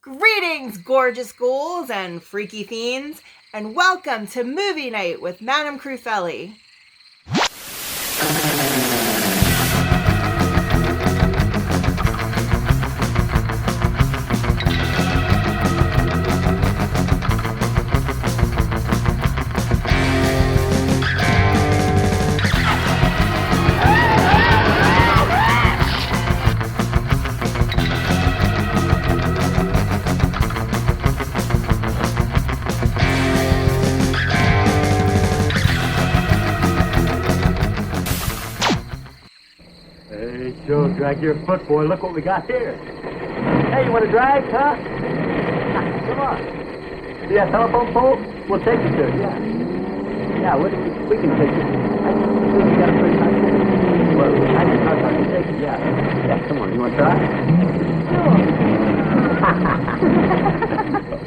Greetings, gorgeous ghouls and freaky fiends, and welcome to Movie Night with Madame Crufeli. Joe, drag your foot, boy. Look what we got here. Hey, you want to drag, huh? Come on. See that telephone pole? We'll take you to it, yeah. Yeah, we can take you. I think we got a good time. Well, I can take you, yeah. Yeah, come on. You want to try? Sure.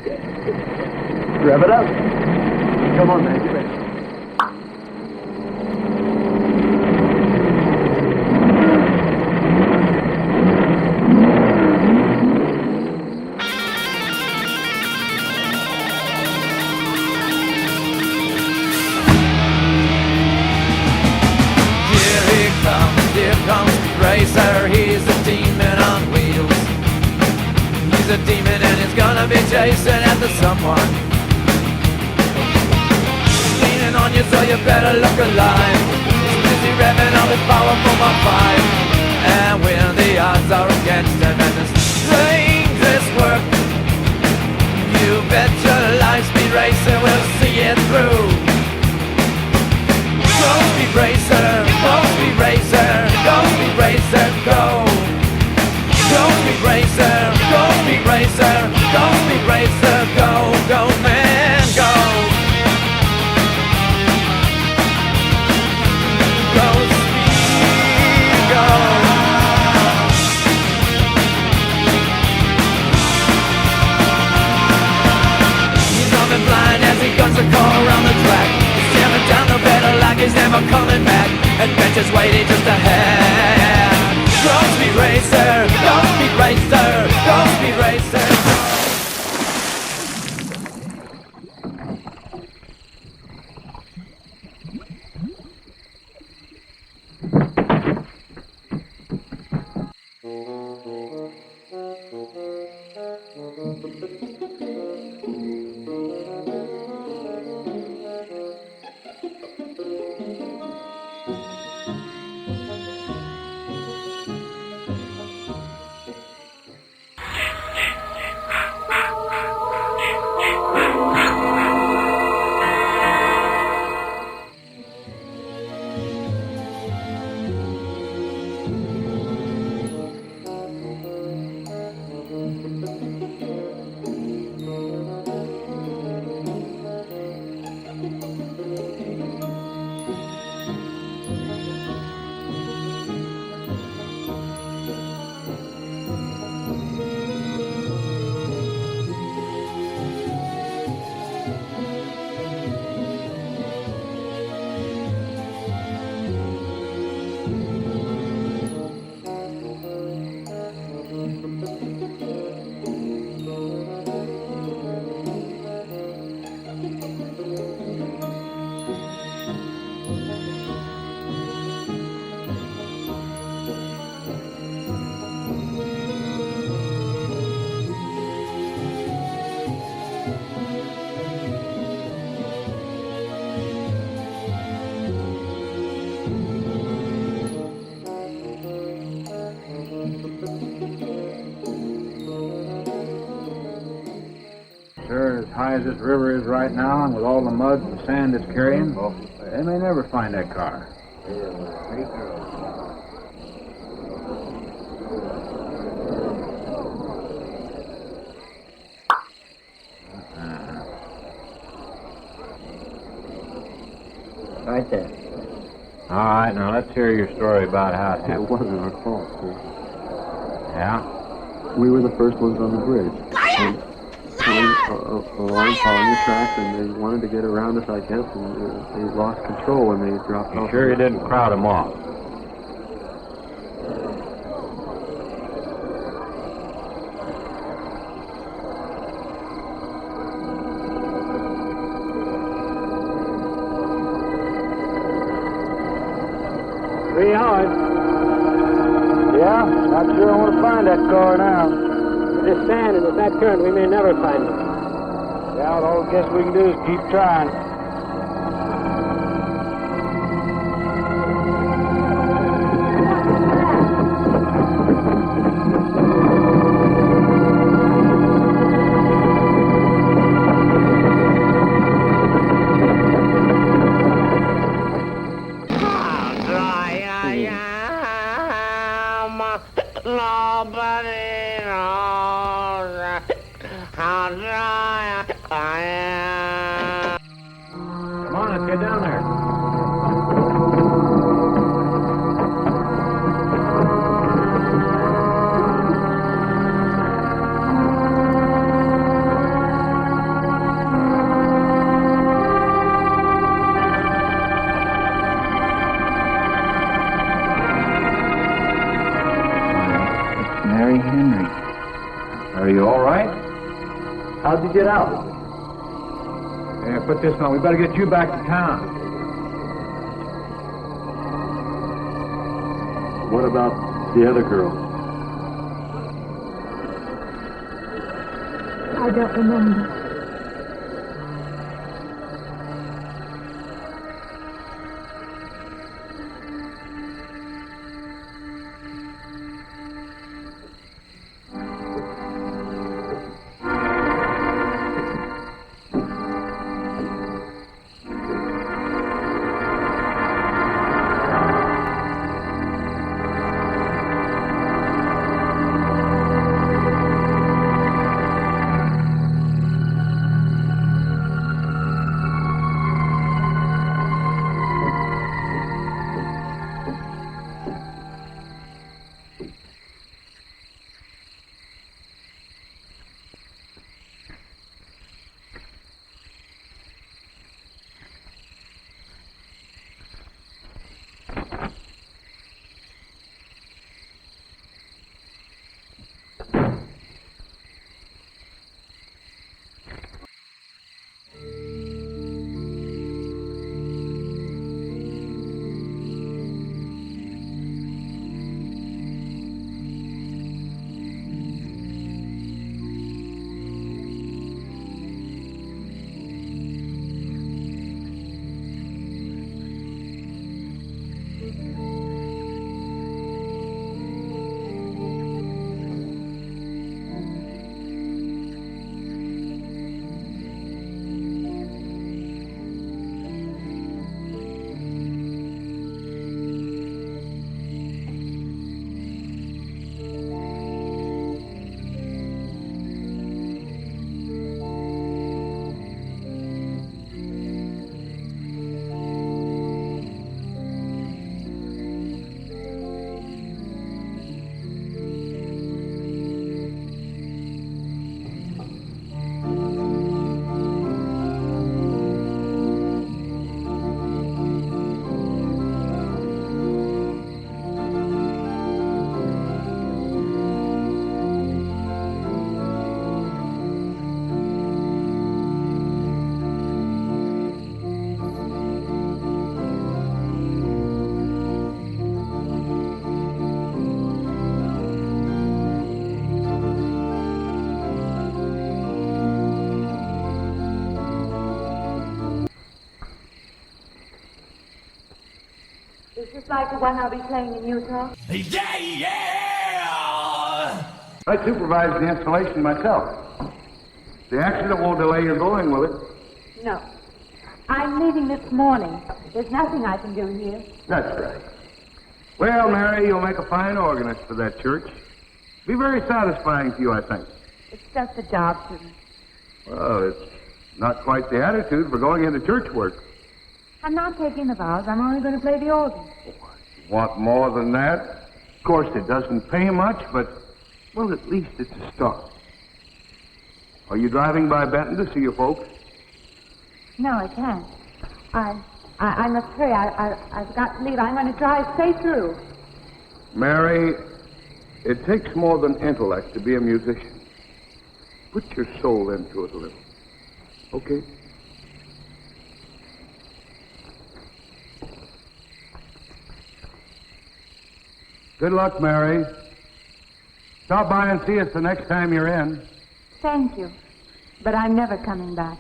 Okay. Rev it up. Come on, man. Get ready. He's a demon on wheels. He's a demon and he's gonna be chasing after someone. Leaning on you so you better look alive. He's busy revving up his powerful Mach 5. And when the odds are against him and the strangest work, you bet your life Speed Racer will see it through. Go Speed Racer, go Speed Racer, go Speed Racer, go. Go Speed Racer, go Speed Racer, go Speed Racer, go, go man, go. Go Speed, go. He's running blind as he guns a car around the track. He's jamming down the pedal like he's never coming back. Adventures waiting just ahead. Go Speed Racer, go Speed Racer, go Speed Racer. Sir, as high as this river is right now, and with all the mud and sand it's carrying, well, they may never find that car. Right there. All right, now let's hear your story about how it It happened. wasn't our fault, sir. Yeah? We were the first ones on the bridge. And along following the tracks, and they wanted to get around us, I guess, and they lost control when they dropped You off. sure you didn't crowd them off? Not sure I want to find that car now. With this sand and with that current, we may never find it. Yeah, all I guess we can do is keep trying. Nobody knows how dry I am. Come on, let's get down there. Mary Henry. Are you all right? How'd you get out? Yeah, put this on. We better get you back to town. What about the other girl? I don't remember. Is this like the one I'll be playing in Utah? I supervised the installation myself. The accident won't delay your going, will it? No. I'm leaving this morning. There's nothing I can do here. That's right. Well, Mary, you'll make a fine organist for that church. Be very satisfying to you, I think. It's just a job to me. Well, it's not quite the attitude for going into church work. I'm not taking the vows. I'm only going to play the organ. Want more than that? Of course, it doesn't pay much, but, well, at least it's a start. Are you driving by Benton to see your folks? No, I can't. I must hurry. I've got to leave. I'm going to drive straight through. Mary, it takes more than intellect to be a musician. Put your soul into it a little. Okay? Good luck, Mary. Stop by and see us the next time you're in. Thank you. But I'm never coming back.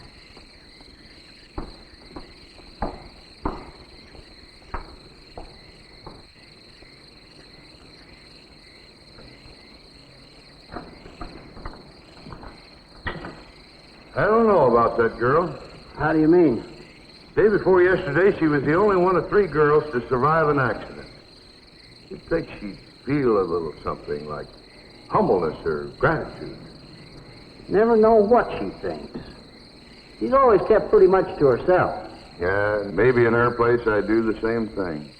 I don't know about that girl. How do you mean? Day before yesterday, she was the only one of 3 girls to survive an accident. You'd think she'd feel a little something like humbleness or gratitude. Never know what she thinks. She's always kept pretty much to herself. Yeah, maybe in her place I'd do the same thing.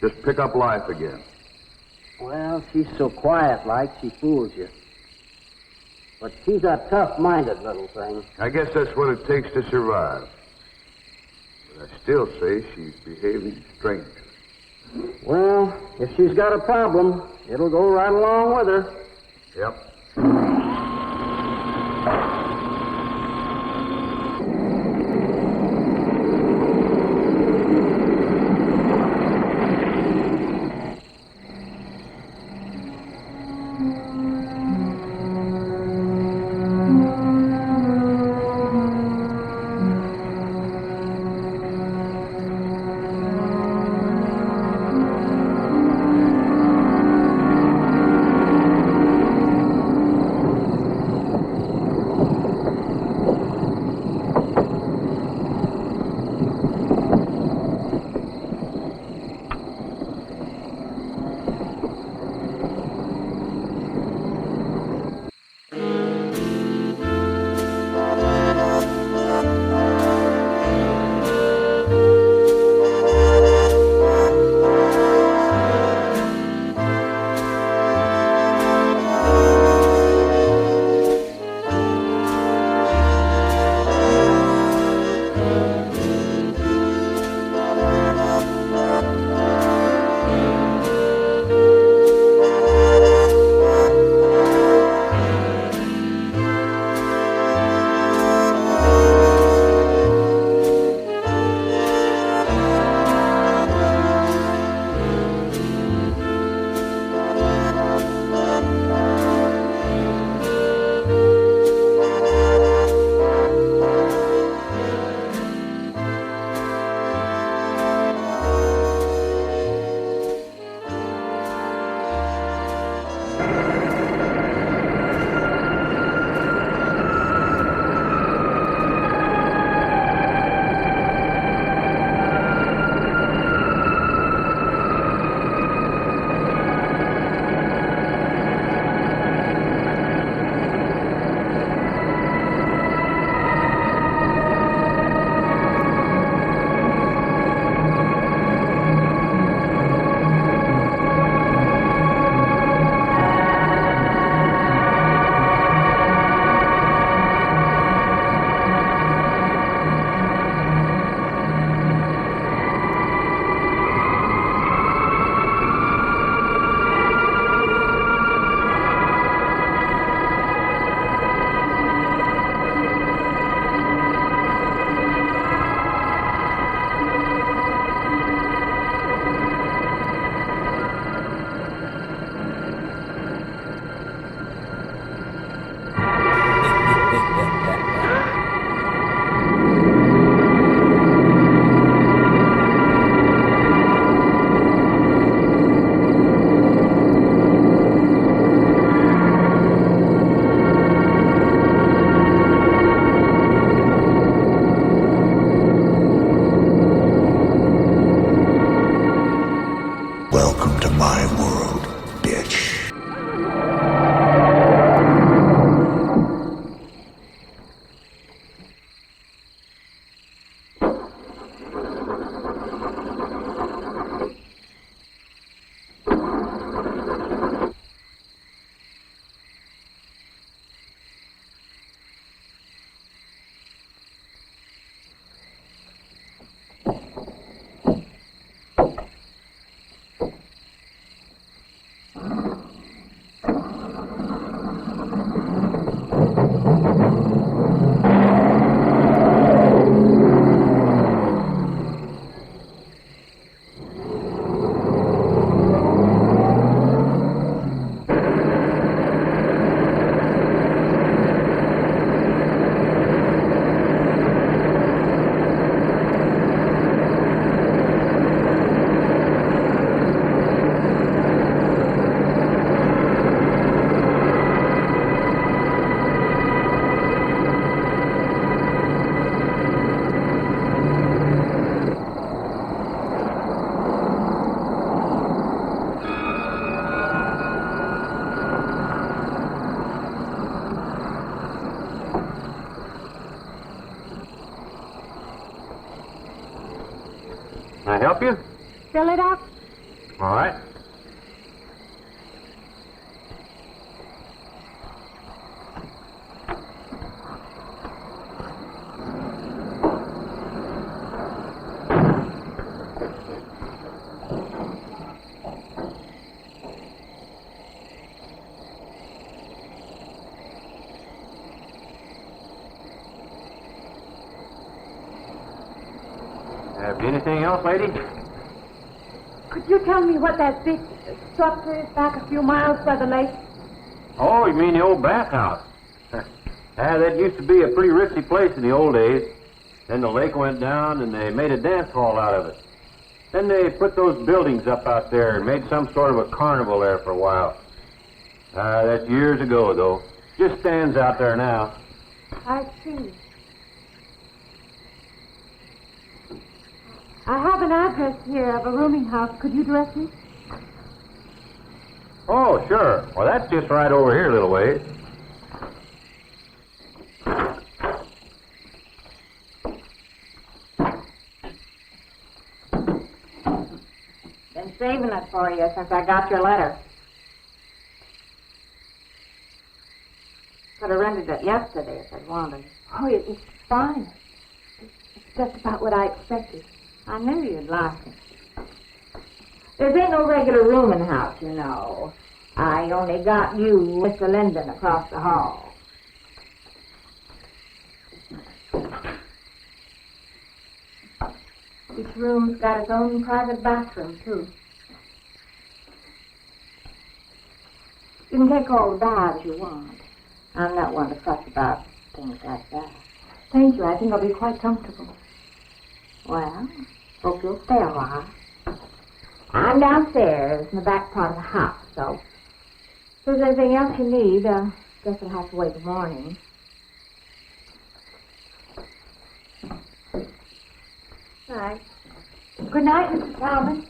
Just pick up life again. Well, she's so quiet-like, she fools you. But she's a tough-minded little thing. I guess that's what it takes to survive. But I still say she's behaving strangely. Well, if she's got a problem, it'll go right along with her. Yep. Can I help you? Fill it up? All right. Anything else, lady? Could you tell me what that big structure is back a few miles by the lake? Oh, you mean the old bathhouse? That used to be a pretty ritzy place in the old days. Then the lake went down and they made a dance hall out of it. Then they put those buildings up out there and made some sort of a carnival there for a while. That's years ago, though. Just stands out there now. I see. I have an address here of a rooming house. Could you direct me? Oh, sure. Well, that's just right over here a little ways. Been saving it for you since I got your letter. Could have rented it yesterday if I'd wanted. Oh, it's fine. It's just about what I expected. I knew you'd like it. There ain't no regular rooming house, you know. I only got you, Mr. Linden, across the hall. Each room's got its own private bathroom, too. You can take all the baths you want. I'm not one to fuss about things like that. Thank you. I think I'll be quite comfortable. Well, hope you'll stay a while. I'm downstairs in the back part of the house, so if there's anything else you need, guess I'll have to wait till morning. All right. Good night, Mr. Talbot.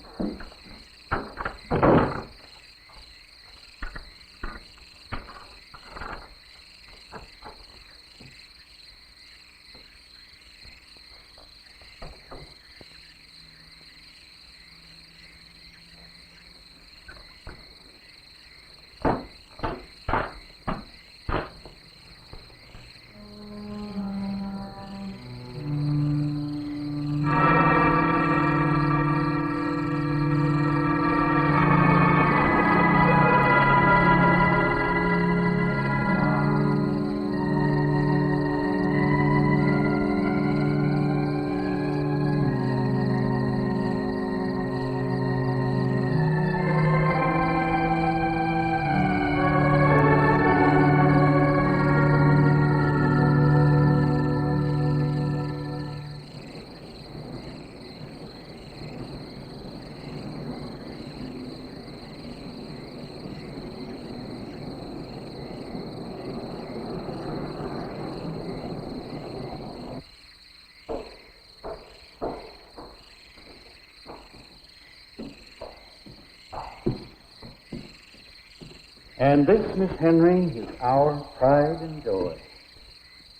And this, Miss Henry, is our pride and joy.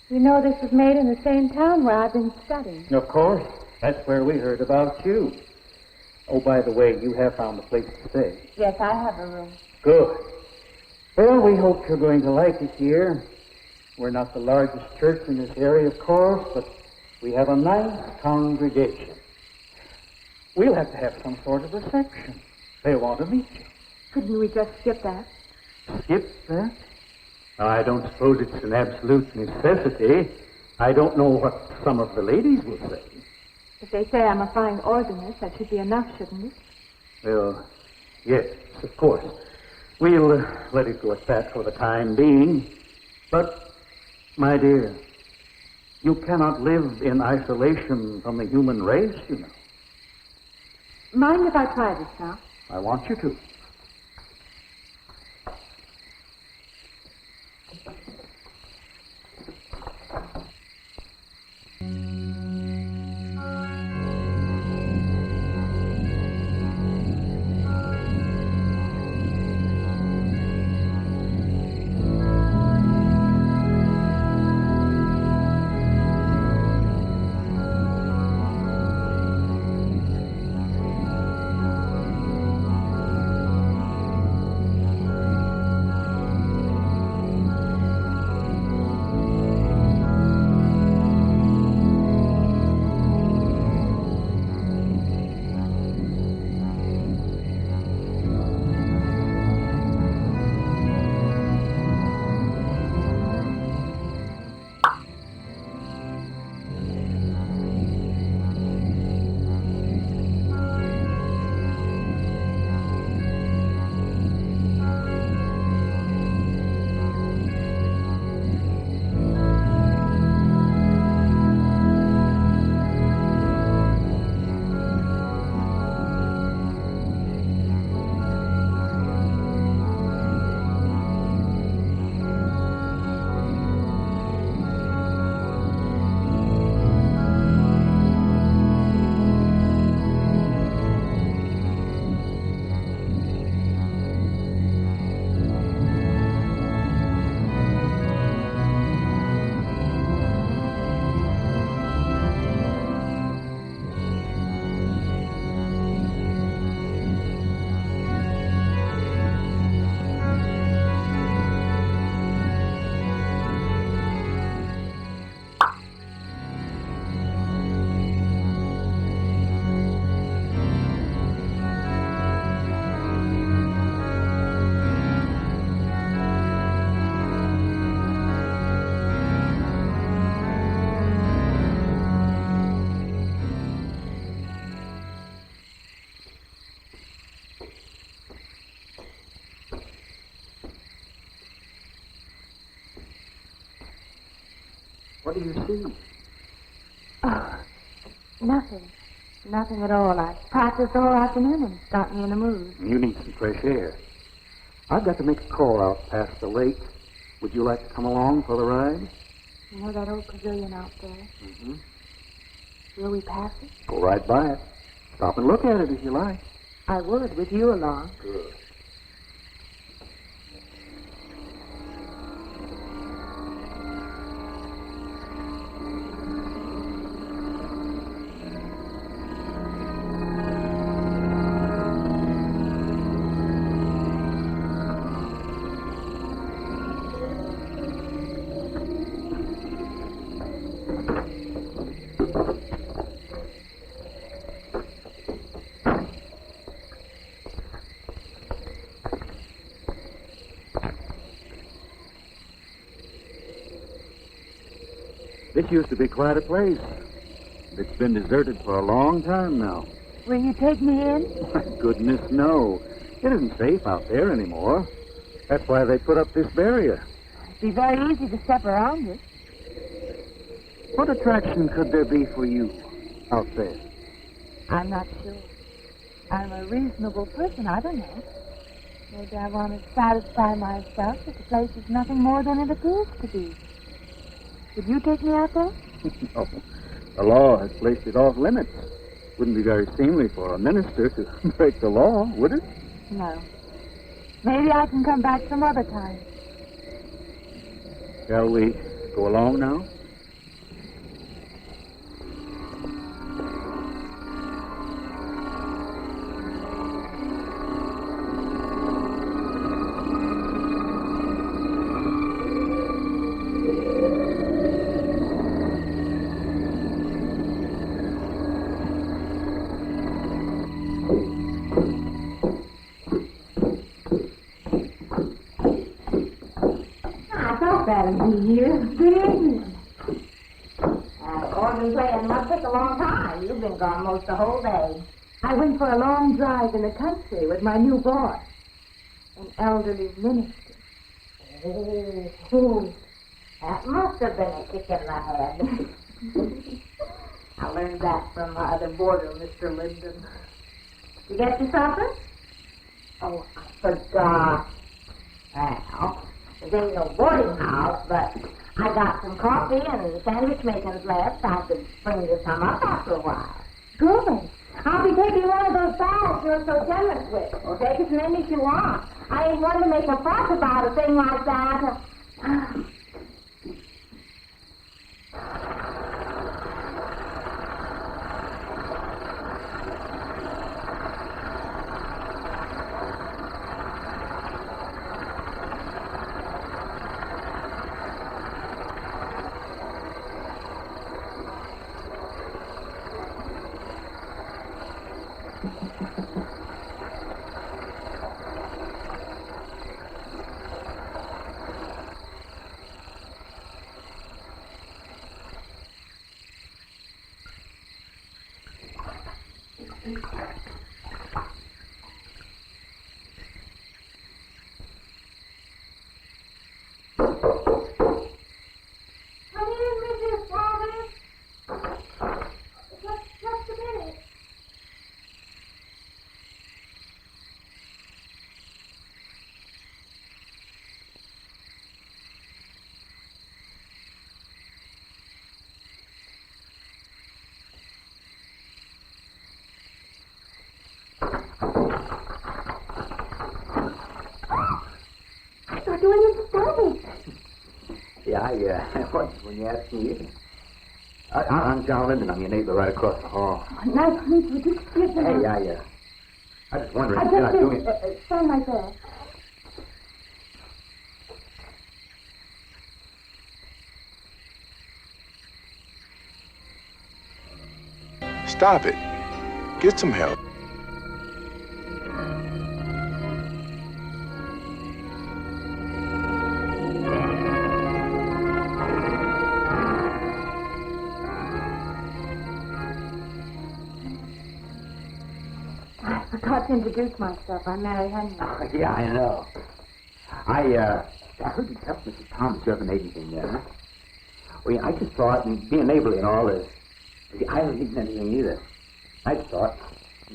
You know this was made in the same town where I've been studying. Of course. That's where we heard about you. Oh, by the way, you have found a place to stay. Yes, I have a room. Good. Well, we hope you're going to like it here. We're not the largest church in this area, of course, but we have a nice congregation. We'll have to have some sort of reception. They'll want to meet you. Couldn't we just skip that? Skip that? I don't suppose it's an absolute necessity. I don't know what some of the ladies will say. If they say I'm a fine organist, that should be enough, shouldn't it? Well, yes, of course. We'll let it go at that for the time being. But, my dear, you cannot live in isolation from the human race, you know. Mind if I try this now? I want you to. What do you see? Oh, nothing. Nothing at all. I practiced the whole afternoon and got me in the mood. You need some fresh air. I've got to make a call out past the lake. Would you like to come along for the ride? You know that old pavilion out there? Mm-hmm. Will we pass it? Go right by it. Stop and look at it if you like. I would, with you along. Good. This used to be quite a place. It's been deserted for a long time now. Will you take me in? Goodness, no. It isn't safe out there anymore. That's why they put up this barrier. It'd be very easy to step around it. What attraction could there be for you out there? I'm not sure. I'm a reasonable person. I don't know. Maybe I want to satisfy myself that the place is nothing more than it appears to be. Would you take me out there? No. The law has placed it off limits. Wouldn't be very seemly for a minister to break the law, would it? No. Maybe I can come back some other time. Shall we go along now? You've been gone most the whole day. I went for a long drive in the country with my new boss, an elderly minister. Oh, that must have been a kick in the head. I learned that from my other boarder, Mr. Linden. You get your supper? Oh, I forgot. Well, there ain't no boarding house, but I got some coffee and sandwich makings left. I could bring you some up after a while. Good. I'll be taking one of those baths you're so generous with. Well, take as many as you want. I ain't one to make a fuss about a thing like that. Yeah, when you asked me. I'm John Linden. I'm your neighbor right across the hall. Oh, nice to meet you. Would you excuse me? Hey, I just wondering if I you're not just doing... stand right there. Stop it. Get some help. I forgot to introduce myself. I'm Mary Henry. Oh, yeah, I know. I heard you tell Mrs. Thomas you haven't made anything there, huh? Well, yeah, I just thought, and being neighborly and all this, I haven't eaten anything either. I just thought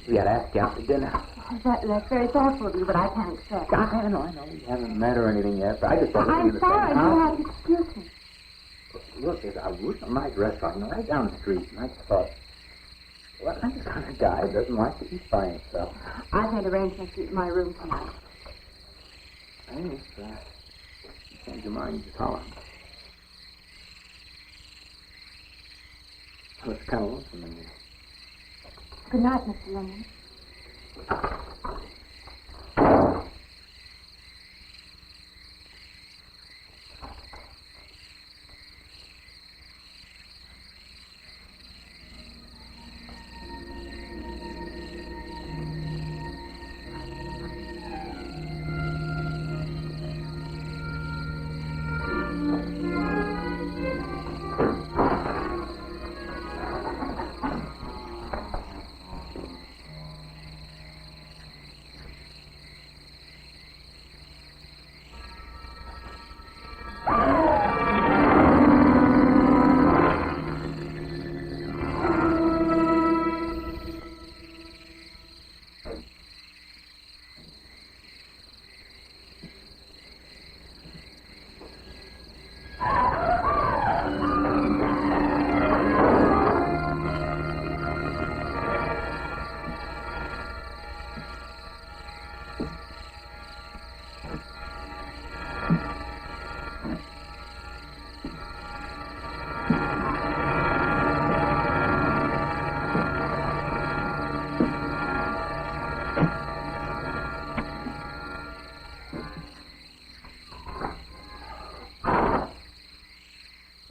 we had asked you out to dinner. Oh, that's very thoughtful of you, but I can't accept. I know. We haven't met or anything yet, but I just thought we I'm were sorry. You have to excuse me. Look, there's a nice restaurant, right down the street, and I just thought, well, I'm the kind of guy that doesn't like to eat by himself. I've had arrangements to eat in my room tonight. Hey, if you change your mind, just holler. Oh, it's kind of lonesome in here. Good night, Mr. Linden.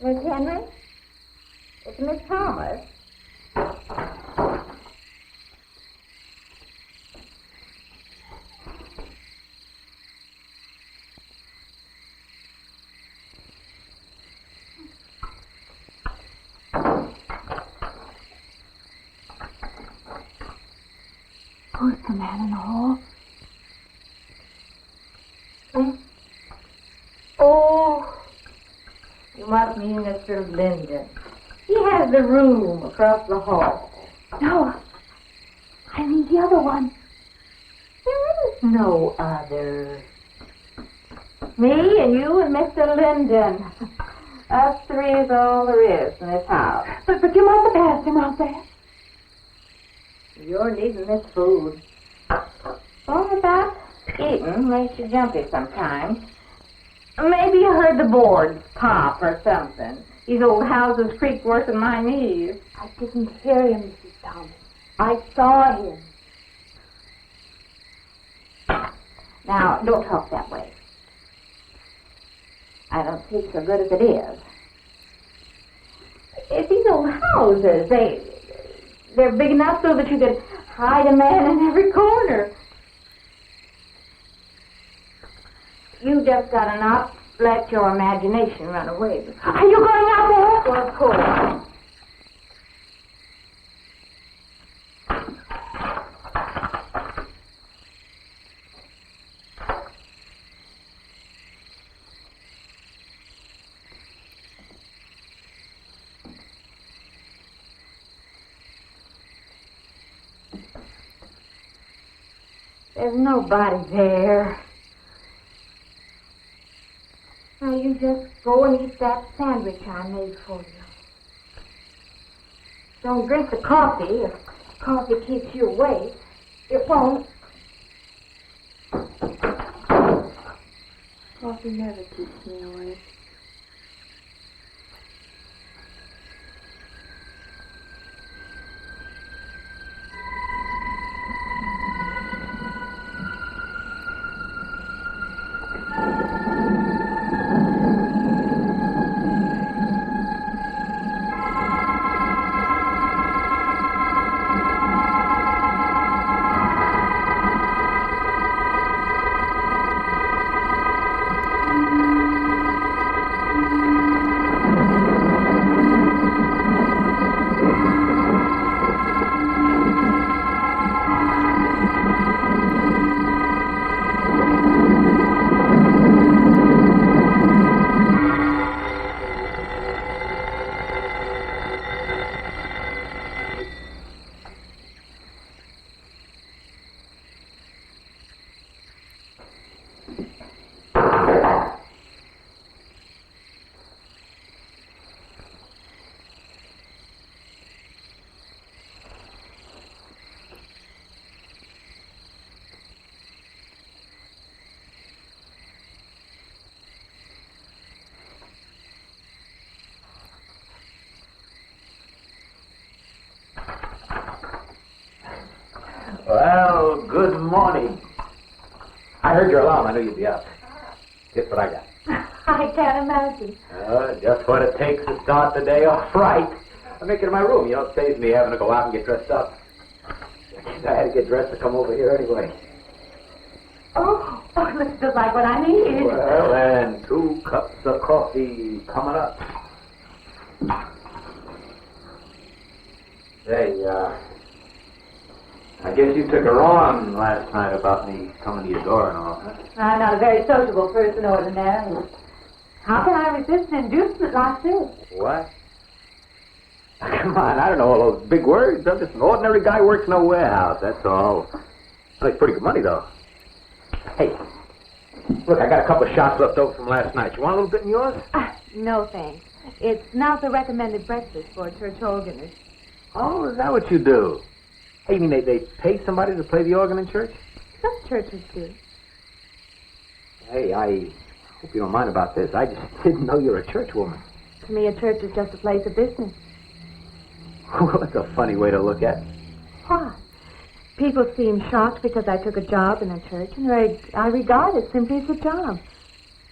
Miss Henry? It's Miss Thomas. Who's the man in the hall? Oh, you must mean Mr. Linden. He has the room across the hall. No, I mean the other one. There is no other. Me and you and Mr. Linden. Us three is all there is in this house. But you must have passed him out there. You're needing this food. All about eating makes you jumpy sometimes. Maybe you heard the boards pop or something. These old houses creak worse than my knees. I didn't hear him, Mrs. Thomas. I saw him. Now, don't talk that way. I don't speak so good as it is. It's these old houses. They're big enough so that you could hide a man in every corner. You just gotta not let your imagination run away with you. Are you going out there? Well, of course. There's nobody there. Now you just go and eat that sandwich I made for you. Don't drink the coffee. If coffee keeps you awake, it won't. Coffee never keeps me awake. Well, good morning. I heard your alarm. I knew you'd be up. Guess what I got? I can't imagine. Just what it takes to start the day off right. I make it in my room. You know, it saves me having to go out and get dressed up. I had to get dressed to come over here anyway. Oh, it looks just like what I need. Well, and 2 cups of coffee coming up. Hey, I guess you took her on last night about me coming to your door and all, huh? I'm not a very sociable person ordinarily. How can I resist an inducement like this? What? Come on, I don't know all those big words. I'm just an ordinary guy who works in a warehouse, that's all. I make pretty good money, though. Hey, look, I got a couple of shots left over from last night. You want a little bit in yours? No, thanks. It's not the recommended breakfast for a church organist. Oh, is that what you do? Hey, you mean they pay somebody to play the organ in church? Some churches do. Hey, I hope you don't mind about this. I just didn't know you're a church woman. To me, a church is just a place of business. Well, that's a funny way to look at it. Why? People seem shocked because I took a job in a church, and I regard it simply as a job.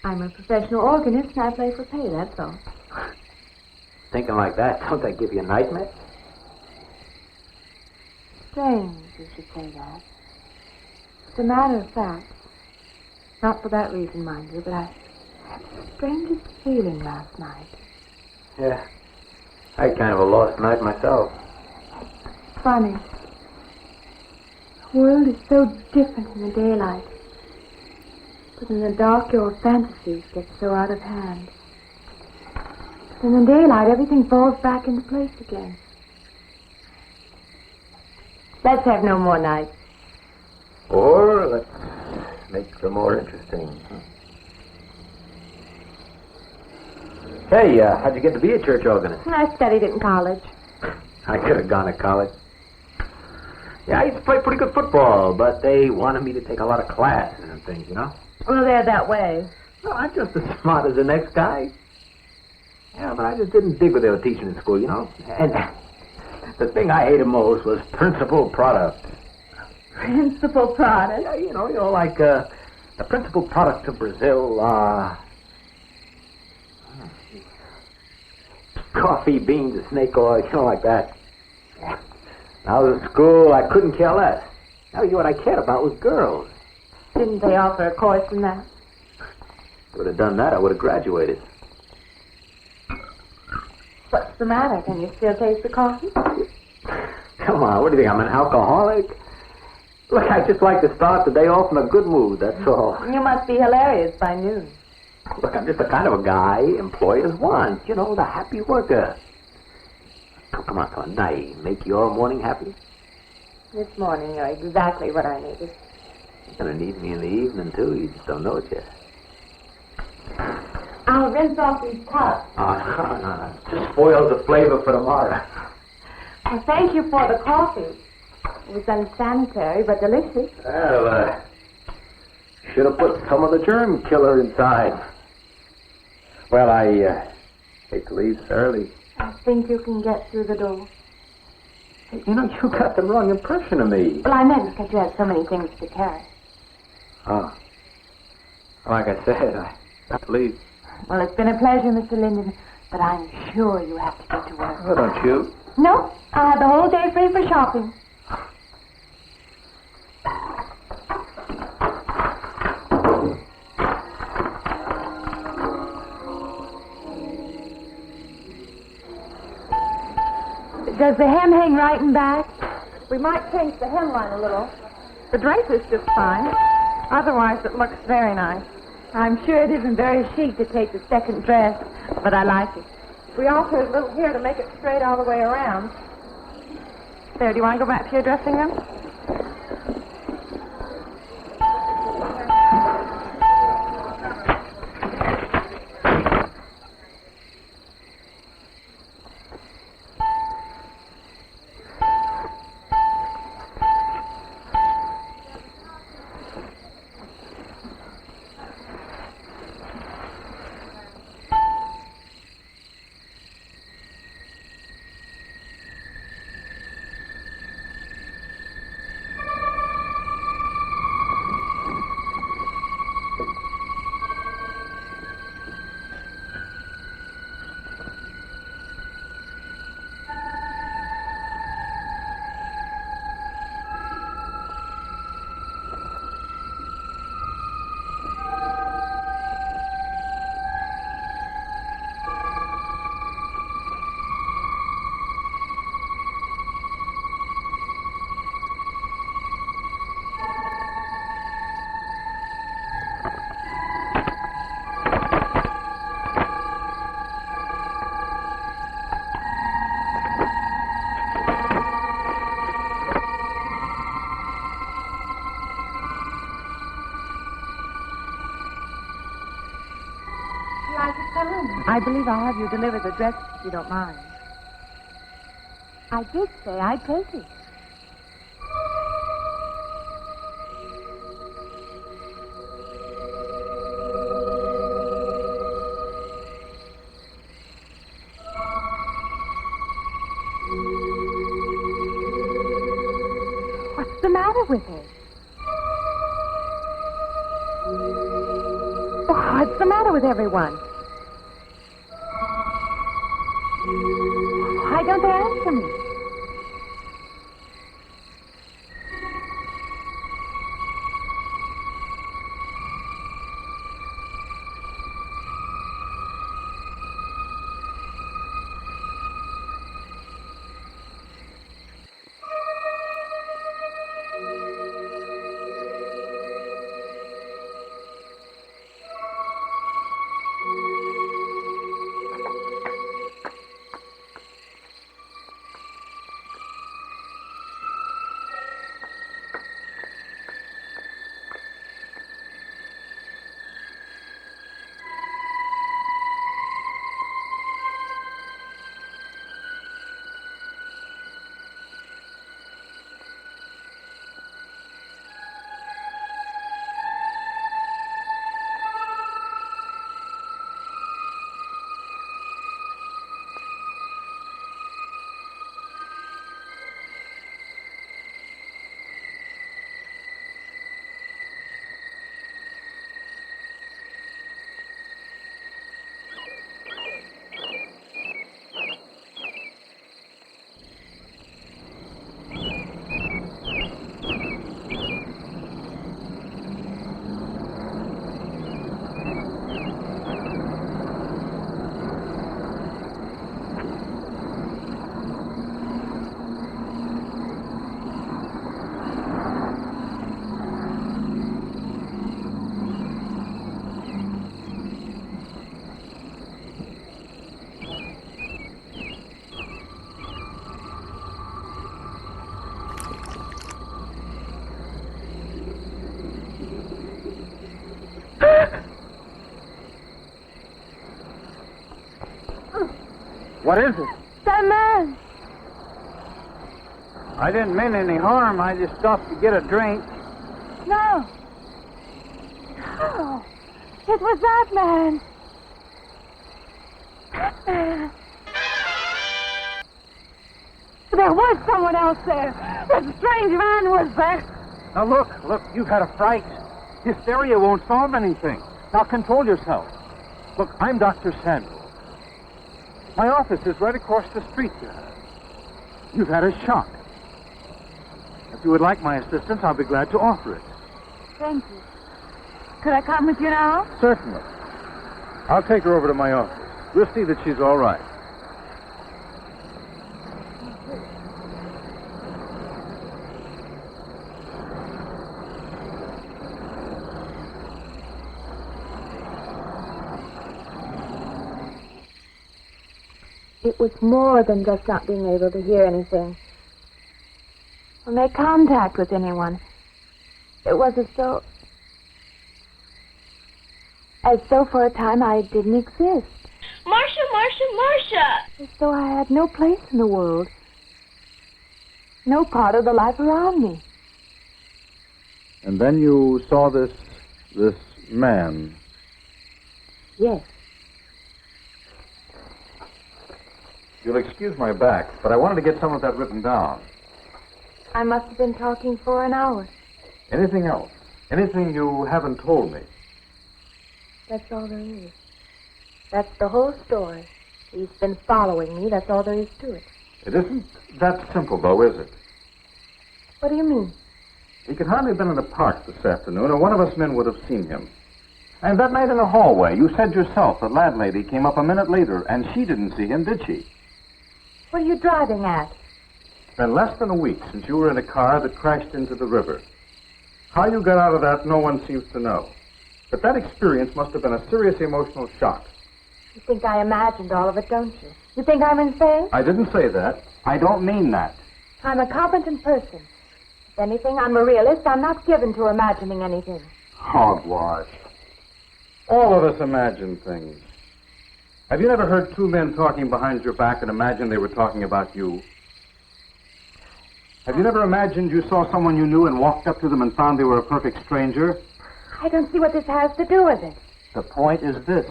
I'm a professional organist, and I play for pay, that's all. Thinking like that, don't that give you a nightmare? Strange you should say that. As a matter of fact, not for that reason, mind you, but I had the strangest feeling last night. Yeah, I had kind of a lost night myself. Funny. The world is so different in the daylight. But in the dark, your fantasies get so out of hand. But in the daylight, everything falls back into place again. Let's have no more nights. Or let's make them more interesting. Hey, how'd you get to be a church organist? I studied it in college. I could have gone to college. Yeah, I used to play pretty good football, but they wanted me to take a lot of classes and things, you know? Well, they're that way. Well, I'm just as smart as the next guy. Yeah, but I just didn't dig what they were teaching in school, you know? And the thing I hated most was principal product. Principal product? Yeah, you know, like the principal product of Brazil, coffee, beans, snake oil, you know, like that. Now, in school, I couldn't care less. Now, what I cared about was girls. Didn't they offer a course in that? If I would have done that, I would have graduated. What's the matter? Can you still taste the coffee? Come on, what do you think, I'm an alcoholic? Look, I just like to start the day off in a good mood, that's all. You must be hilarious by noon. Look, I'm just the kind of a guy employers want. You know, the happy worker. Come on, now, make your morning happy. This morning, you're exactly what I needed. You're going to need me in the evening, too. You just don't know it yet. I'll rinse off these cups. Oh, no. Just spoils the flavor for tomorrow. Well, thank you for the coffee. It was unsanitary, but delicious. Well, should have put some of the germ killer inside. Well, I hate to leave so early. I think you can get through the door. Hey, you know, you got the wrong impression of me. Well, I meant because you had so many things to carry. Oh. Like I said, I have to leave. Well, it's been a pleasure, Mr. Linden, but I'm sure you have to get to work. Oh, don't you? No, I have the whole day free for shopping. Does the hem hang right and back? We might change the hemline a little. The drape is just fine. Otherwise, it looks very nice. I'm sure it isn't very chic to take the second dress, but I like it. We alter a little here to make it straight all the way around. There, do you want to go back to your dressing room? I believe I'll have you deliver the dress if you don't mind. I did say I'd take it. What's the matter with her? What's the matter with everyone? Why don't they answer me? What is it? That man! I didn't mean any harm. I just stopped to get a drink. No! No! It was that man! That man! There was someone else there! That strange man was there! Now look, you've had a fright. Hysteria won't solve anything. Now control yourself. Look, I'm Dr. Sanders. My office is right across the street there. You've had a shock. If you would like my assistance, I'll be glad to offer it. Thank you. Could I come with you now? Certainly. I'll take her over to my office. We'll see that she's all right. It was more than just not being able to hear anything or make contact with anyone. It was as though for a time I didn't exist. Marcia! As though I had no place in the world. No part of the life around me. And then you saw this man. Yes. You'll excuse my back, but I wanted to get some of that written down. I must have been talking for an hour. Anything else? Anything you haven't told me? That's all there is. That's the whole story. He's been following me. That's all there is to it. It isn't that simple, though, is it? What do you mean? He could hardly have been in the park this afternoon, or one of us men would have seen him. And that night in the hallway, you said yourself the landlady came up a minute later, and she didn't see him, did she? What are you driving at? It's been less than a week since you were in a car that crashed into the river. How you got out of that, no one seems to know. But that experience must have been a serious emotional shock. You think I imagined all of it, don't you? You think I'm insane? I didn't say that. I don't mean that. I'm a competent person. If anything, I'm a realist. I'm not given to imagining anything. Hogwash. All of us imagine things. Have you never heard two men talking behind your back and imagined they were talking about you? Have you never imagined you saw someone you knew and walked up to them and found they were a perfect stranger? I don't see what this has to do with it. The point is this.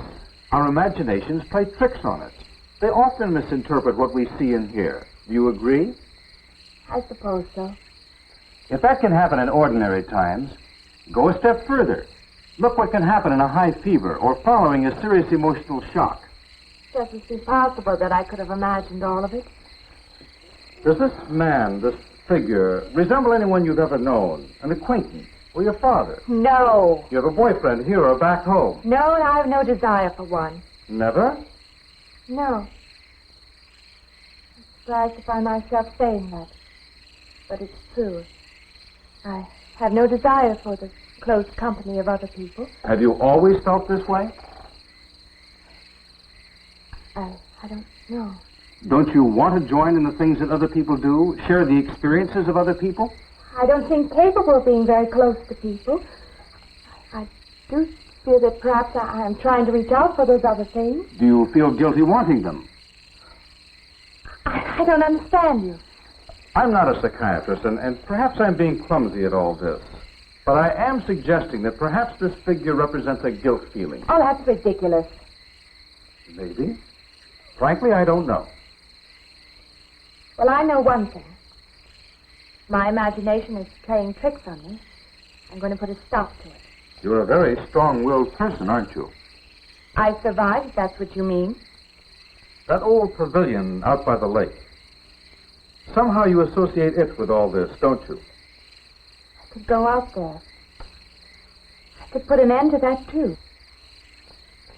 Our imaginations play tricks on us. They often misinterpret what we see and hear. Do you agree? I suppose so. If that can happen in ordinary times, go a step further. Look what can happen in a high fever or following a serious emotional shock. Does it seem possible that I could have imagined all of it? Does this man, this figure, resemble anyone you've ever known? An acquaintance? Or your father? No. You have a boyfriend here or back home? No, and I have no desire for one. Never? No. I'm surprised to find myself saying that. But it's true. I have no desire for the close company of other people. Have you always felt this way? I don't know. Don't you want to join in the things that other people do? Share the experiences of other people? I don't think capable of being very close to people. I do feel that perhaps I am trying to reach out for those other things. Do you feel guilty wanting them? I don't understand you. I'm not a psychiatrist, and perhaps I'm being clumsy at all this. But I am suggesting that perhaps this figure represents a guilt feeling. Oh, that's ridiculous. Maybe. Frankly, I don't know. Well, I know one thing. My imagination is playing tricks on me. I'm going to put a stop to it. You're a very strong-willed person, aren't you? I survived, if that's what you mean. That old pavilion out by the lake. Somehow you associate it with all this, don't you? I could go out there. I could put an end to that, too.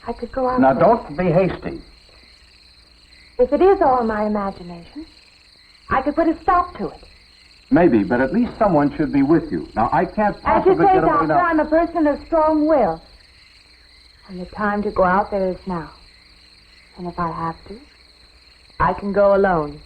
I could go out Now, there. don't be hasty. If it is all my imagination, I could put a stop to it. Maybe, but at least someone should be with you. Now, I can't As you possibly say, get away Doctor, now. I'm a person of strong will. And the time to go out there is now. And if I have to, I can go alone.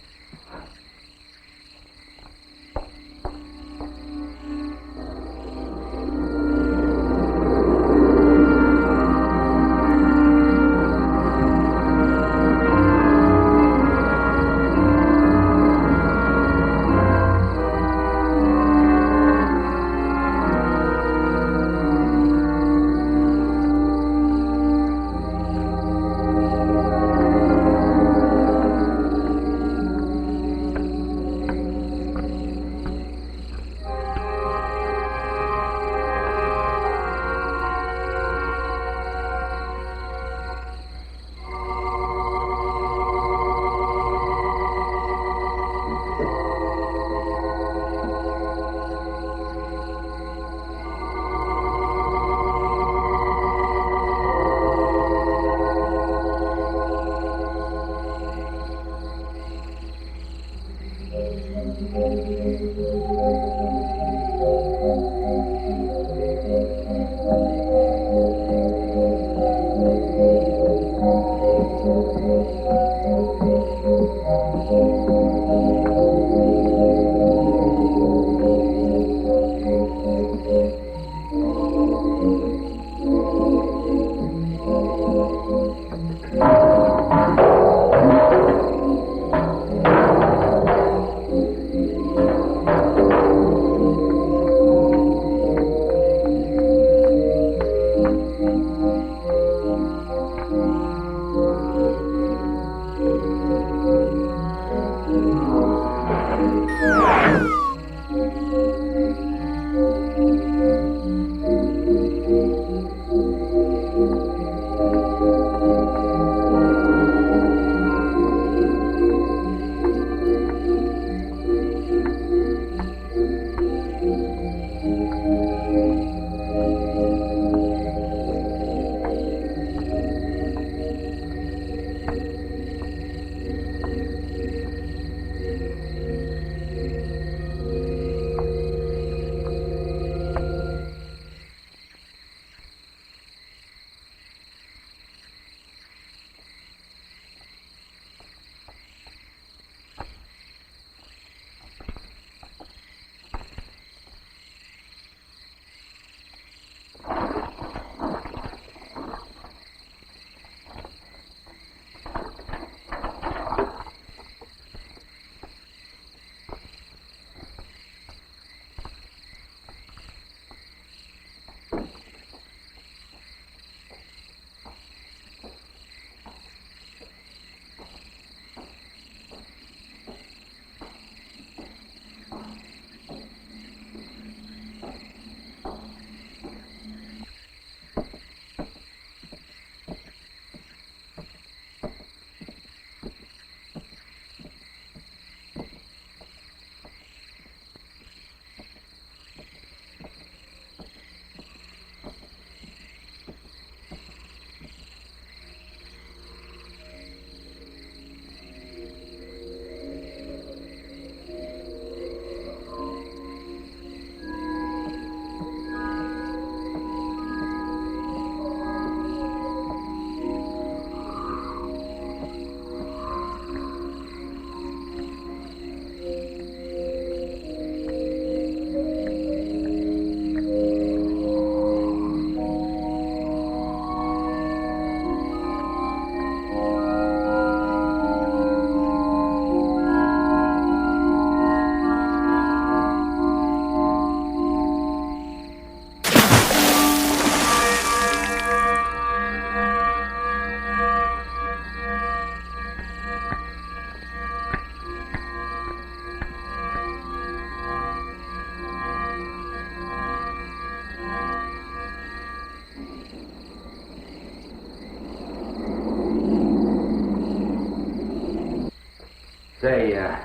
Say, I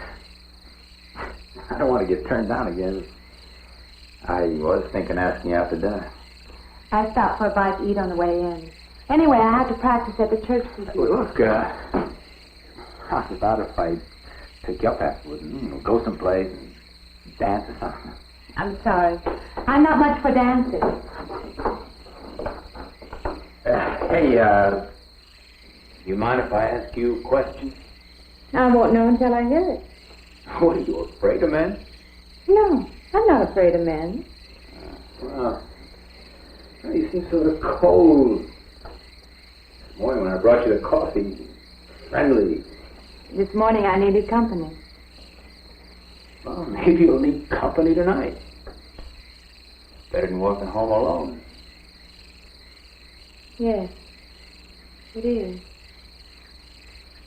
don't want to get turned down again. I was thinking asking you out to dinner. I stopped for a bite to eat on the way in. Anyway, I have to practice at the church this year. Well, look, how's about if I pick you up afterwards and go someplace and dance or something? I'm sorry. I'm not much for dances. Hey, you mind if I ask you a question? I won't know until I hear it. What, are you afraid of men? No, I'm not afraid of men. Well, you seem sort of cold. This morning when I brought you the coffee, friendly. This morning I needed company. Well, maybe you'll need company tonight. Better than walking home alone. Yes, it is.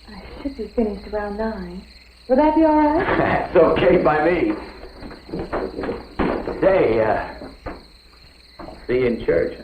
I should be finished around 9. Will that be all right? That's okay by me. Say, I'll see you in church.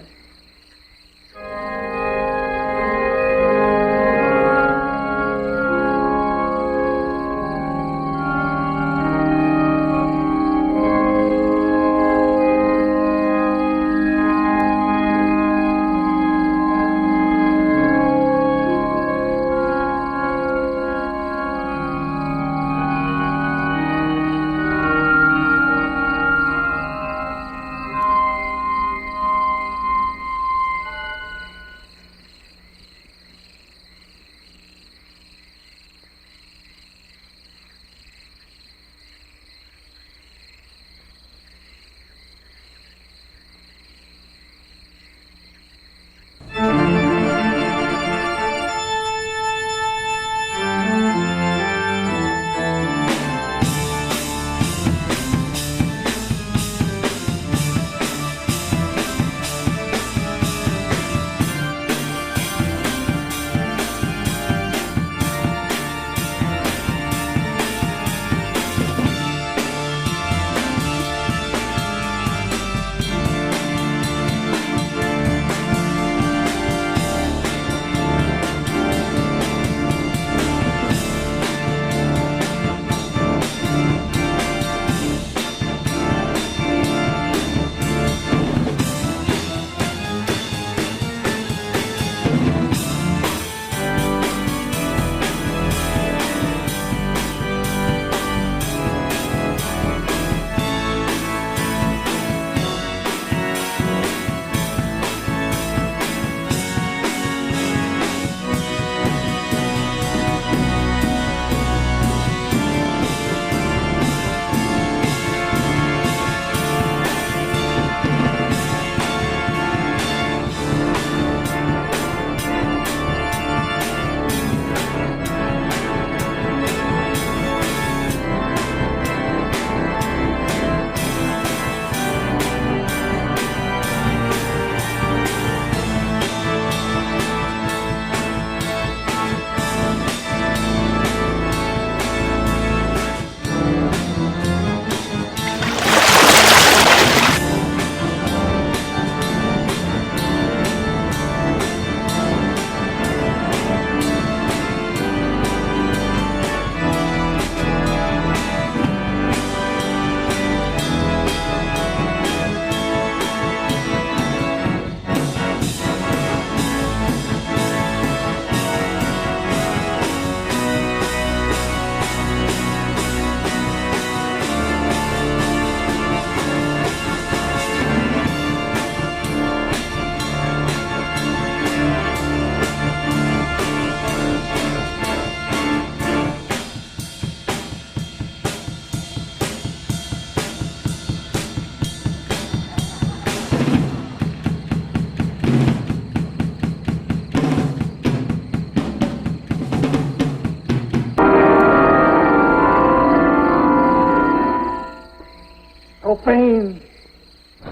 Profane,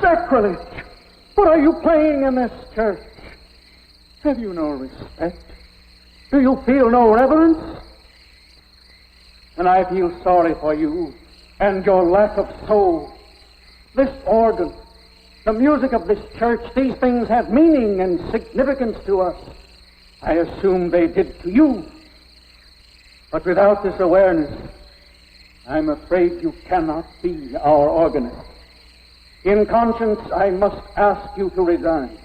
sacrilege. What are you playing in this church? Have you no respect? Do you feel no reverence? And I feel sorry for you and your lack of soul. This organ, the music of this church, these things have meaning and significance to us. I assume they did to you. But without this awareness, I'm afraid you cannot be our organist. In conscience, I must ask you to resign.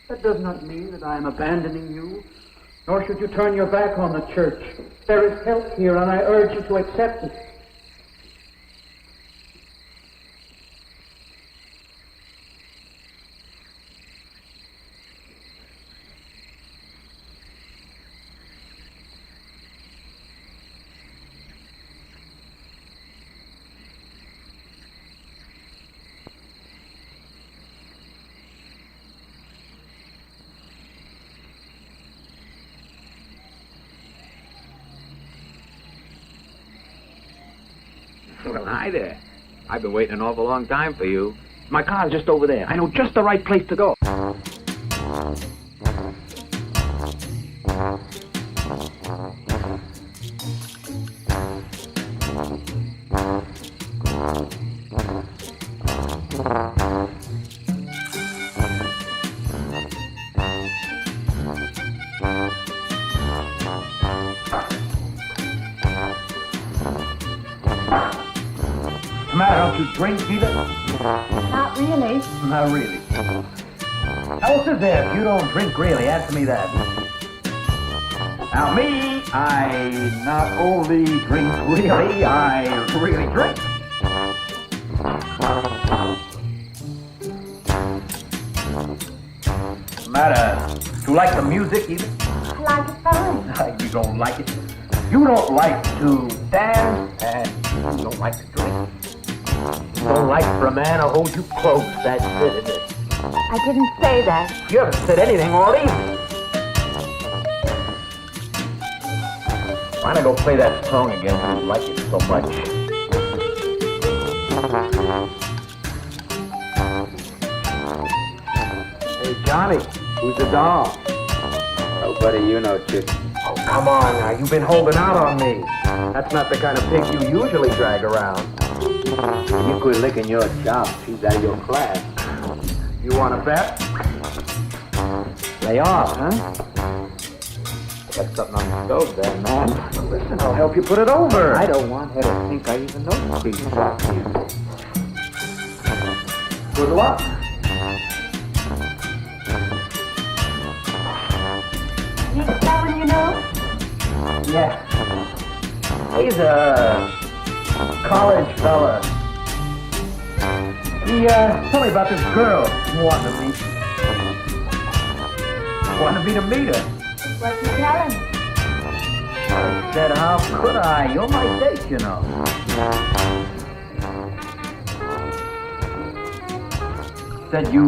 That does not mean that I am abandoning you, nor should you turn your back on the church. There is help here, and I urge you to accept it. Well, hi there. I've been waiting an awful long time for you. My car's just over there. I know just the right place to go. What's the matter? Don't you drink either? Not really. Not really. How else is there if you don't drink really? Answer me that. Now me, I not only drink really, I really drink. What's the matter? You like the music either? I like it fine. You don't like it. You don't like to dance, and you don't like to drink. You don't like for a man to hold you close. That's it, isn't it? I didn't say that. You haven't said anything all evening. Why don't I go play that song again? You like it so much. Hey, Johnny, who's the doll? Nobody you know, chick. Oh, come on now. You've been holding out on me. That's not the kind of pig you usually drag around. You quit licking your chops. She's out of your class. You want to bet? Lay off, huh? Got something on the stove there, man. Listen, I'll help you put it over. I don't want her to think I even know she's talking. Good luck. He's someone you know? Yeah. He's a college fella. He told me about this girl he wanted to meet. Wanted me to meet her. What'd you tell him? I said, how could I? You're my date, you know. Said you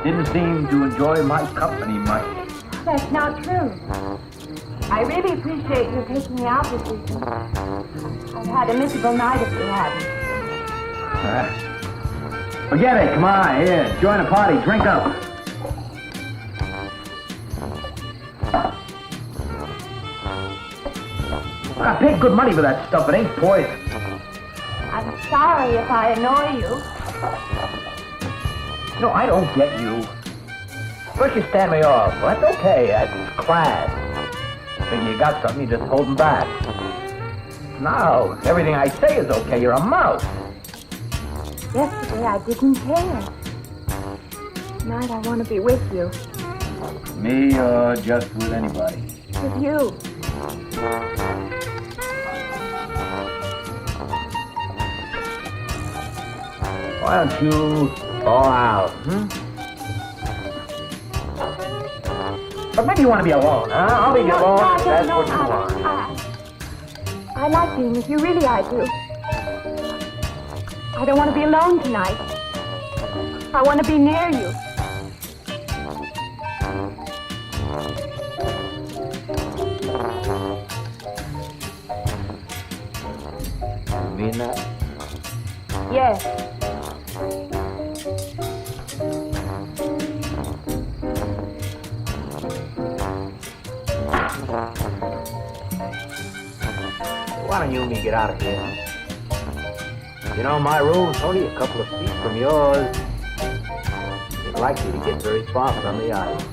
didn't seem to enjoy my company much. That's not true. I really appreciate you taking me out this evening. I've had a miserable night if you hadn't. Forget it. Come on, here. Join the party. Drink up. I paid good money for that stuff. It ain't poison. I'm sorry if I annoy you. No, I don't get you. First you stand me off. Well, that's okay. That's class. Figure you got something, you just hold them back. Now, everything I say is okay. You're a mouse. Yesterday I didn't care. Tonight I want to be with you. Me or just with anybody? With you. Why don't you fall out, But maybe you want to be alone, huh? I'll leave you alone if that's what you want. I like being with you, really I do. I don't want to be alone tonight. I want to be near you. You mean that? Yes. Why don't you and me get out of here? You know, my room's only a couple of feet from yours. It's likely to get very far from the ice.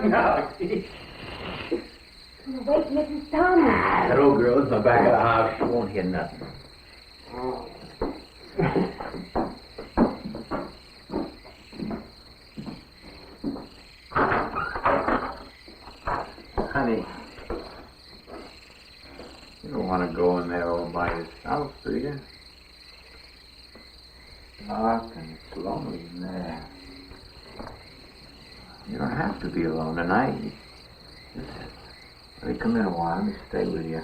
No. Wait, Mrs. Thomas. That old girl's in the back of the house. She won't hear nothing. Honey, you don't want to go in there all by yourself, do you? Dark and it's lonely in there. You don't have to be alone tonight. Just let me come in a while. Let me stay with you,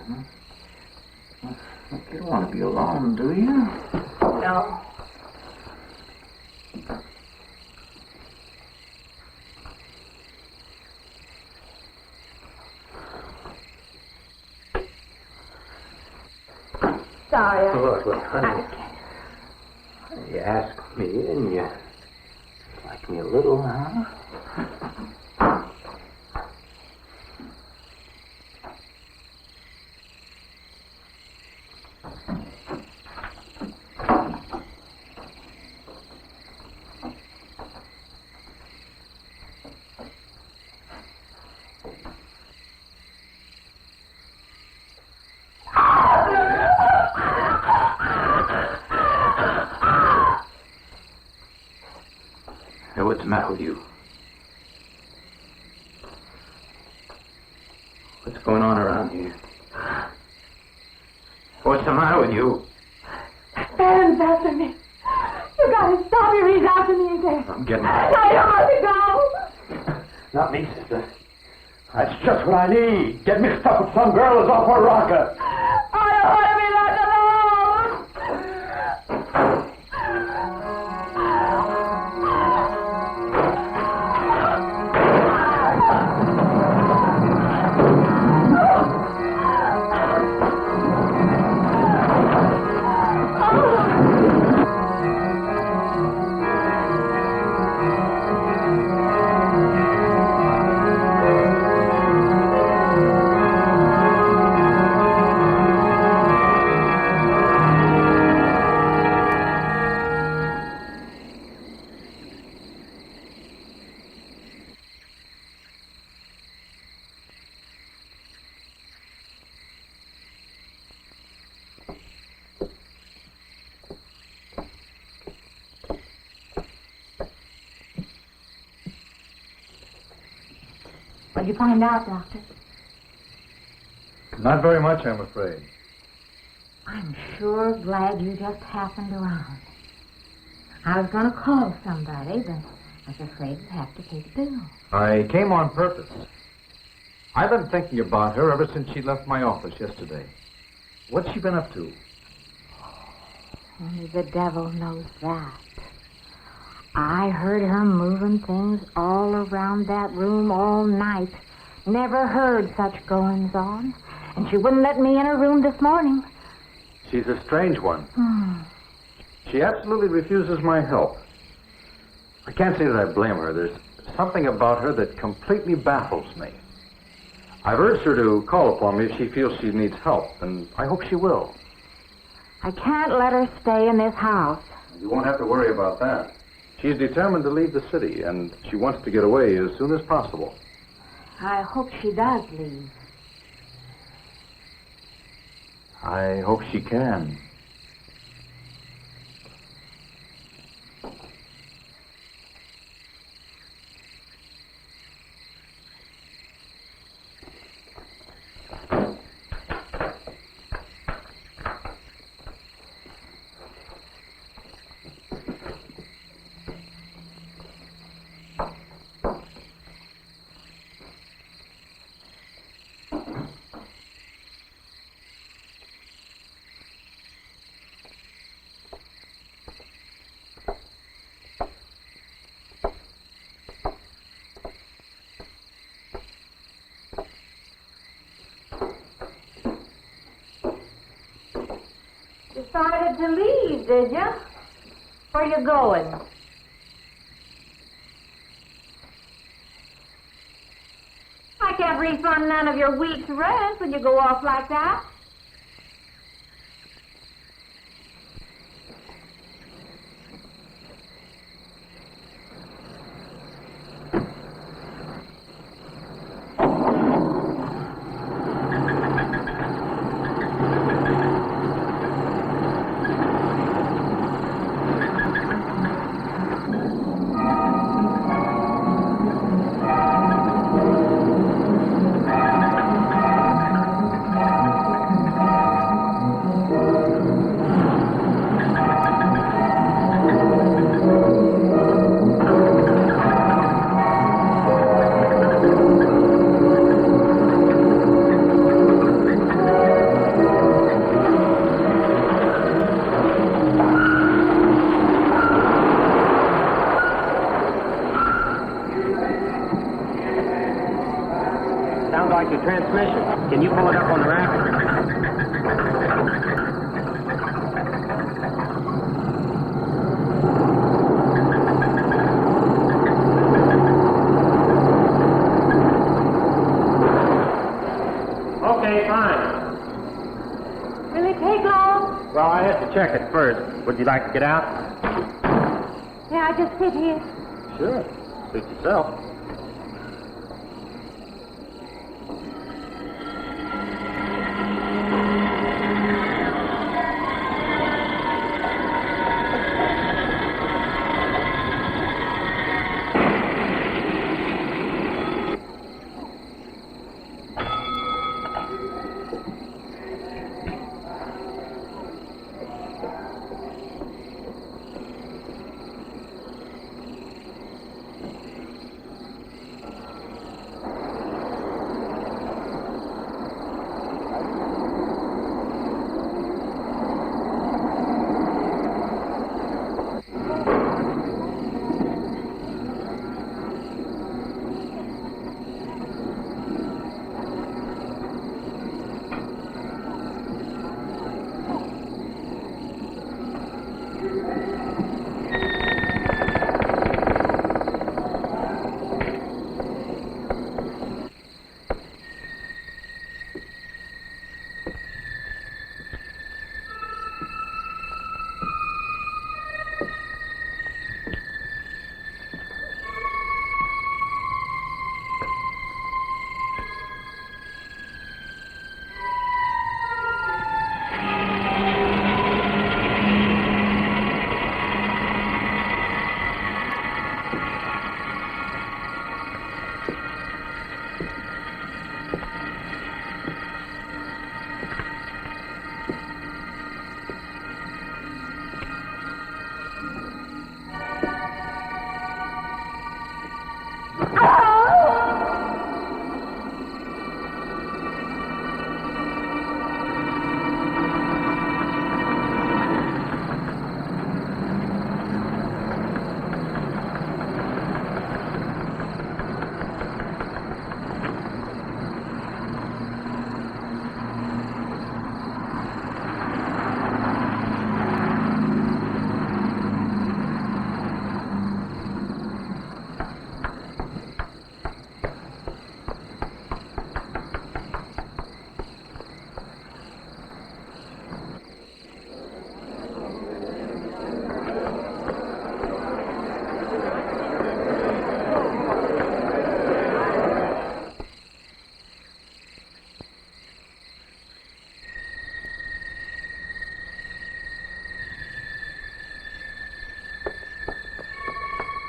huh? Look, you don't want to be alone, do you? No. Sorry. Look, honey. You asked me, and you like me a little, huh? Hey, what's the matter with you? What's going on around here? What's the matter with you? Aaron's after me. You gotta stop him. He's after me again. I'm getting... I don't want to go. Not me, sister. That's just what I need. Get mixed up with some girl who's off her rocker. I don't want to be left alone. What'd you find out, Doctor? Not very much, I'm afraid. I'm sure glad you just happened around. I was going to call somebody, but I was afraid to have to pay the bill. I came on purpose. I've been thinking about her ever since she left my office yesterday. What's she been up to? Only the devil knows that. I heard her moving things all around that room all night. Never heard such goings on. And she wouldn't let me in her room this morning. She's a strange one. She absolutely refuses my help. I can't say that I blame her. There's something about her that completely baffles me. I've urged her to call upon me if she feels she needs help, and I hope she will. I can't let her stay in this house. You won't have to worry about that. She's determined to leave the city, and she wants to get away as soon as possible. I hope she does leave. I hope she can. Decided to leave, did you? Where you going? I can't refund none of your week's rent when you go off like that. Sounds like your transmission. Can you pull it up on the rack? Okay, fine. Will it take long? Well, I have to check it first. Would you like to get out? Yeah, I just sit here. Sure. Suit yourself.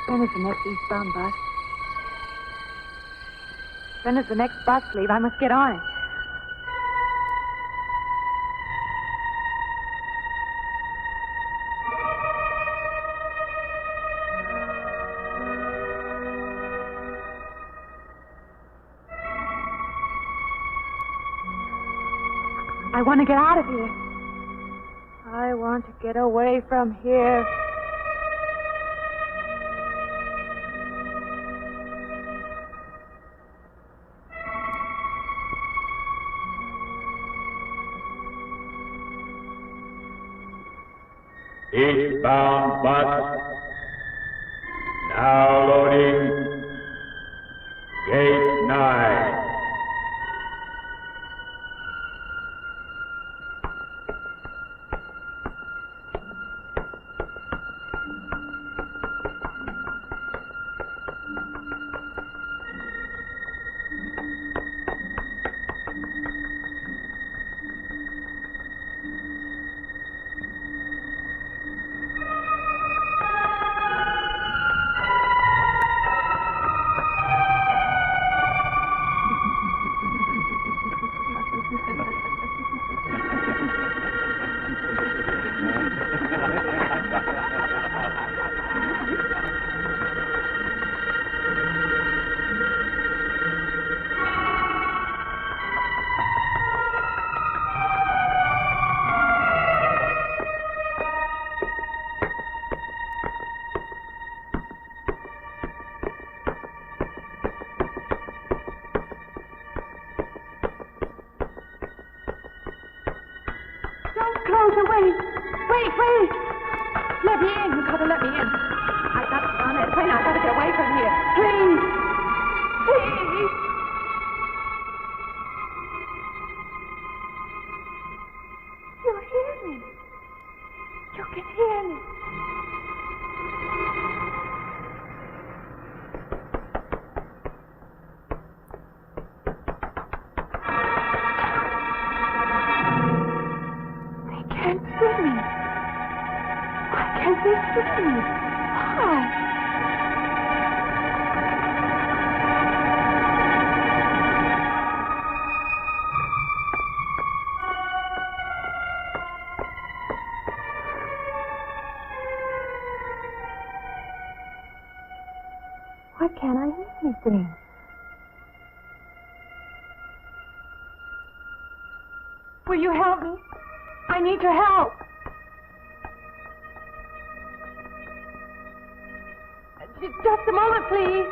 When is the next eastbound bus? When does the next bus leave? I must get on it. I want to get out of here. I want to get away from here. Eastbound bus. Now loading. Gate 9. Why can't I hear anything? Will you help me? I need your help. Just a moment, please.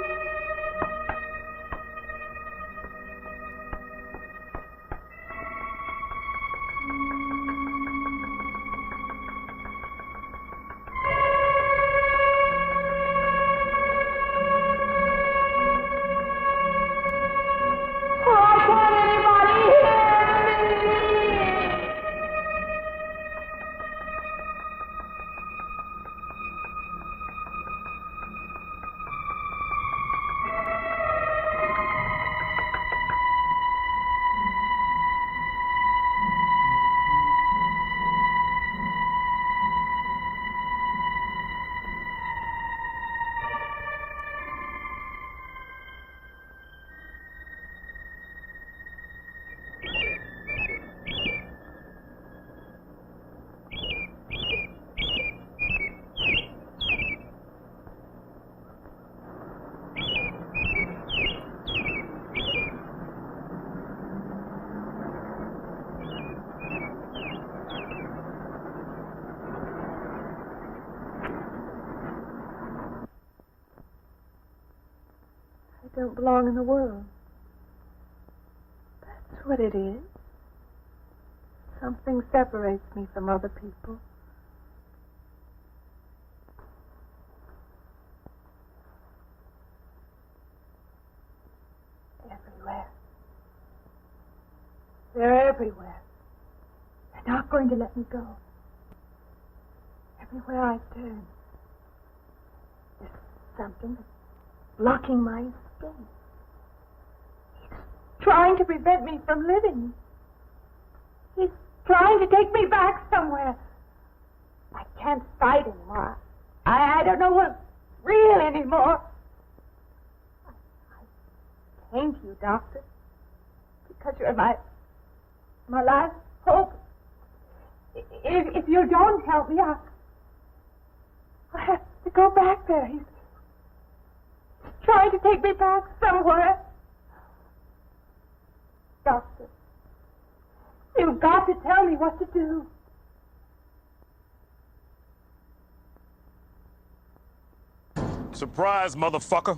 I don't belong in the world. That's what it is. Something separates me from other people. Everywhere. They're everywhere. They're not going to let me go. Everywhere I turn, there's something that's blocking my escape. He's trying to prevent me from living. He's trying to take me back somewhere. I can't fight anymore. I don't know what's real anymore. I came to you, Doctor, because you're my last hope. If you don't help me, I'll have to go back there. He's trying to take me back somewhere. Doctor, you've got to tell me what to do. Surprise, motherfucker.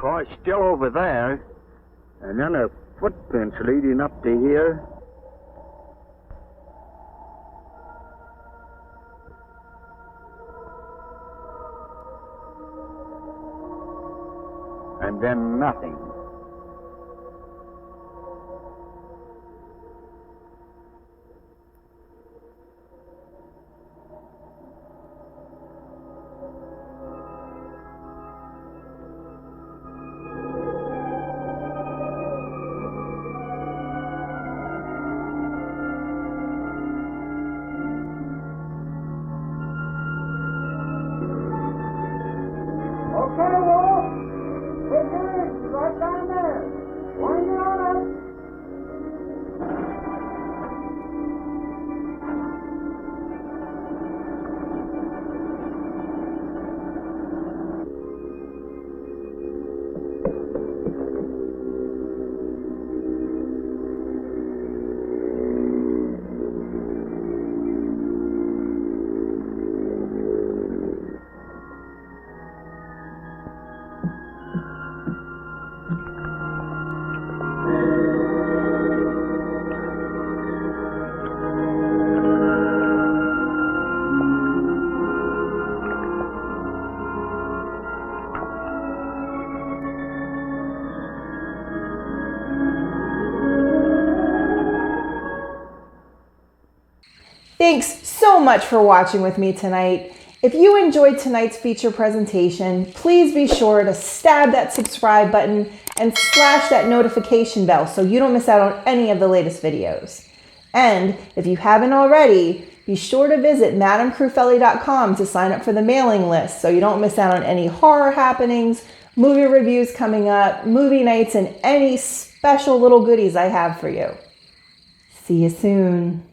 car's still over there. And then her footprints leading up to here. And then nothing. Thanks so much for watching with me tonight. If you enjoyed tonight's feature presentation, please be sure to stab that subscribe button and slash that notification bell so you don't miss out on any of the latest videos. And if you haven't already, be sure to visit MadamCrufeli.com to sign up for the mailing list so you don't miss out on any horror happenings, movie reviews coming up, movie nights, and any special little goodies I have for you. See you soon.